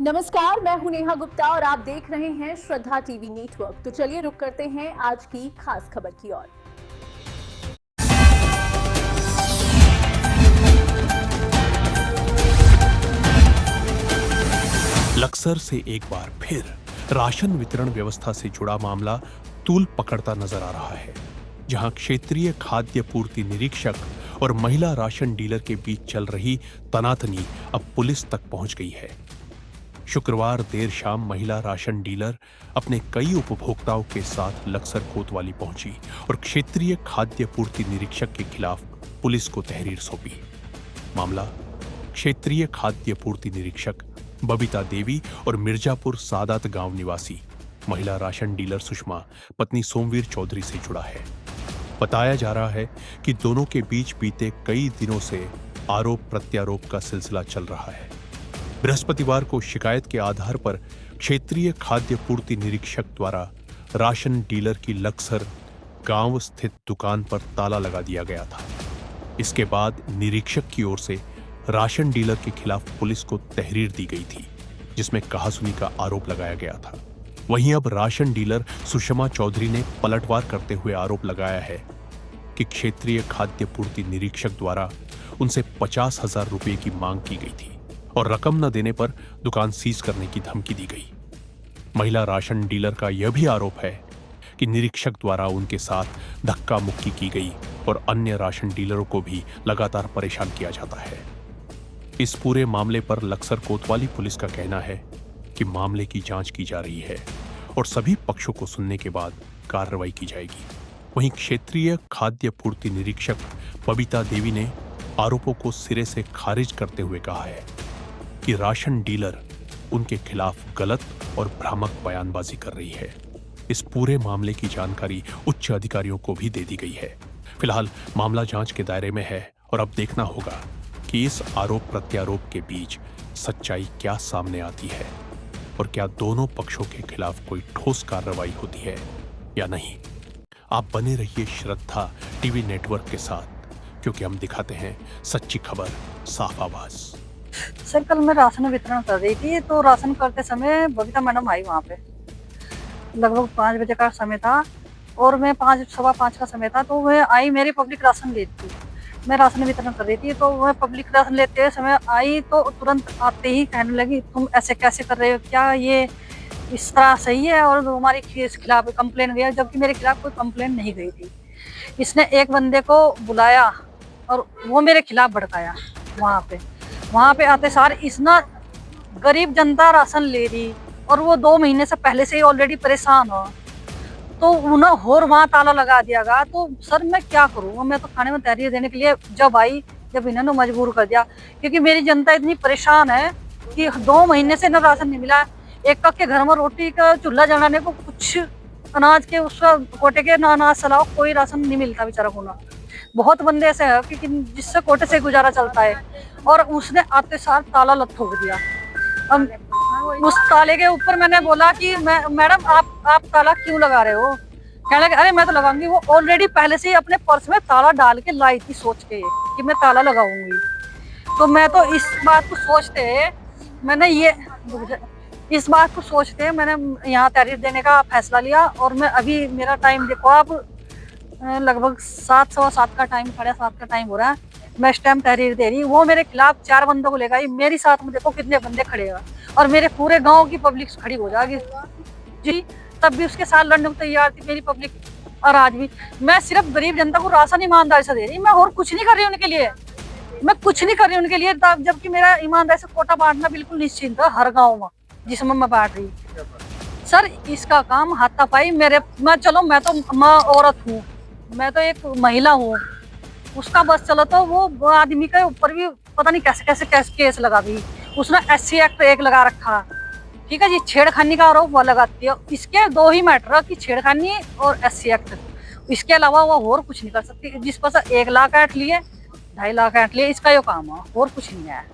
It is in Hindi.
नमस्कार, मैं हूं नेहा गुप्ता और आप देख रहे हैं श्रद्धा टीवी नेटवर्क। तो चलिए रुक करते हैं आज की खास खबर की ओर। लक्सर से एक बार फिर राशन वितरण व्यवस्था से जुड़ा मामला तूल पकड़ता नजर आ रहा है, जहां क्षेत्रीय खाद्य पूर्ति निरीक्षक और महिला राशन डीलर के बीच चल रही तनातनी अब पुलिस तक पहुंच गई है। शुक्रवार देर शाम महिला राशन डीलर अपने कई उपभोक्ताओं के साथ लक्सर कोतवाली पहुंची और क्षेत्रीय खाद्य पूर्ति निरीक्षक के खिलाफ पुलिस को तहरीर सौंपी। मामला क्षेत्रीय खाद्य पूर्ति निरीक्षक बबीता देवी और मिर्जापुर सादात गांव निवासी महिला राशन डीलर सुषमा पत्नी सोमवीर चौधरी से जुड़ा है। बताया जा रहा है कि दोनों के बीच बीते कई दिनों से आरोप प्रत्यारोप का सिलसिला चल रहा है। बृहस्पतिवार को शिकायत के आधार पर क्षेत्रीय खाद्य पूर्ति निरीक्षक द्वारा राशन डीलर की लक्सर गांव स्थित दुकान पर ताला लगा दिया गया था। इसके बाद निरीक्षक की ओर से राशन डीलर के खिलाफ पुलिस को तहरीर दी गई थी, जिसमें कहासुनी का आरोप लगाया गया था। वहीं अब राशन डीलर सुषमा चौधरी ने पलटवार करते हुए आरोप लगाया है कि क्षेत्रीय खाद्य पूर्ति निरीक्षक द्वारा उनसे 50,000 रुपए की मांग की गई थी और रकम न देने पर दुकान सीज करने की धमकी दी गई। महिला राशन डीलर का यह भी आरोप है कि निरीक्षक द्वारा उनके साथ धक्का मुक्की की गई और अन्य राशन डीलरों को भी लगातार परेशान किया जाता है। इस पूरे मामले पर लक्सर कोतवाली पुलिस का कहना है कि मामले की जांच की जा रही है और सभी पक्षों को सुनने के बाद कार्रवाई की जाएगी। वहीं क्षेत्रीय खाद्य पूर्ति निरीक्षक बबीता देवी ने आरोपों को सिरे से खारिज करते हुए कहा है कि राशन डीलर उनके खिलाफ गलत और भ्रामक बयानबाजी कर रही है। इस पूरे मामले की जानकारी उच्च अधिकारियों को भी दे दी गई है। फिलहाल मामला जांच के दायरे में है और अब देखना होगा कि इस आरोप प्रत्यारोप के बीच सच्चाई क्या सामने आती है और क्या दोनों पक्षों के खिलाफ कोई ठोस कार्रवाई होती है या नहीं। आप बने रहिए श्रद्धा टीवी नेटवर्क के साथ, क्योंकि हम दिखाते हैं सच्ची खबर साफ आवाज। सर, कल मैं राशन वितरण कर रही थी, तो राशन करते समय बबीता मैडम आई वहाँ पे। लगभग 5 बजे का समय था और मैं 5:15 का समय था, तो वह आई मेरी पब्लिक राशन लेती थी। मैं राशन वितरण कर रही थी, तो वह पब्लिक राशन लेते समय आई तो तुरंत आते ही कहने लगी, तुम ऐसे कैसे कर रहे हो, क्या ये इस तरह सही है? और हमारे खिलाफ कंप्लेन गया, जबकि मेरे खिलाफ कोई कंप्लेन नहीं गई थी। इसने एक बंदे को बुलाया और वो मेरे खिलाफ भड़काया। वहाँ पे आते सार इसना गरीब जनता राशन ले रही और वो 2 महीने से पहले से ही ऑलरेडी परेशान हो, तो उन्हें और वहाँ ताला लगा दिया गया। तो सर मैं क्या करूँ? मैं तो खाने में तहरीर देने के लिए जब इन्होंने मजबूर कर दिया, क्योंकि मेरी जनता इतनी परेशान है कि 2 महीने से न राशन नहीं मिला। एक के घर में रोटी का चूल्हा जलाने को कुछ अनाज के उस कोटे के ना अनाज सलाओ, कोई राशन नहीं मिलता बेचारा को। ना बहुत बंदे ऐसे हैं कि जिससे कोटे से गुजारा चलता है, और उसने आते साथ ताला ठोक दिया। उस ताले के ऊपर मैंने बोला कि मैडम आप ताला क्यों लगा रहे हो? कहने लगे, अरे मैं तो लगाऊंगी। वो ऑलरेडी पहले से ही अपने पर्स में ताला डाल के लाई थी, सोच के कि मैं ताला लगाऊंगी। तो मैं तो इस बात को सोचते मैंने यहाँ तहरीर देने का फैसला लिया। और मैं अभी मेरा टाइम देखो आप, लगभग 7, सवा 7 का टाइम, 7:30 का टाइम हो रहा है। मैं इस टाइम तहरीर दे रही हूँ। वो मेरे खिलाफ 4 बंदों को लेगा, मेरे साथ में देखो कितने बंदे खड़े हैं और मेरे पूरे गांव की पब्लिक खड़ी हो जाएगी जी। तब भी उसके साथ लड़ने को तैयार थी मेरी पब्लिक। और आज भी मैं सिर्फ गरीब जनता को राशन ईमानदारी से दे रही, मैं और कुछ नहीं कर रही उनके लिए। मैं कुछ नहीं कर रही उनके लिए, जबकि मेरा ईमानदारी से कोटा बांटना बिल्कुल निश्चिंत है हर गाँव में जिसमें मैं बांट रही। सर इसका काम हाथापाई मैं तो माँ औरत हूँ, मैं तो एक महिला हूँ, उसका बस चलो तो वो आदमी के ऊपर भी पता नहीं कैसे केस लगा दी। उसने SC एक्ट 1 लगा रखा, ठीक है जी। छेड़खानी का आरोप वो लगाती है। इसके 2 ही मैटर है कि छेड़खानी और SC एक्ट, इसके अलावा वो और कुछ नहीं कर सकती। जिस पर 1 लाख ऐट लिए, 2.5 लाख ऐट लिए, इसका यो काम है और कुछ नहीं है।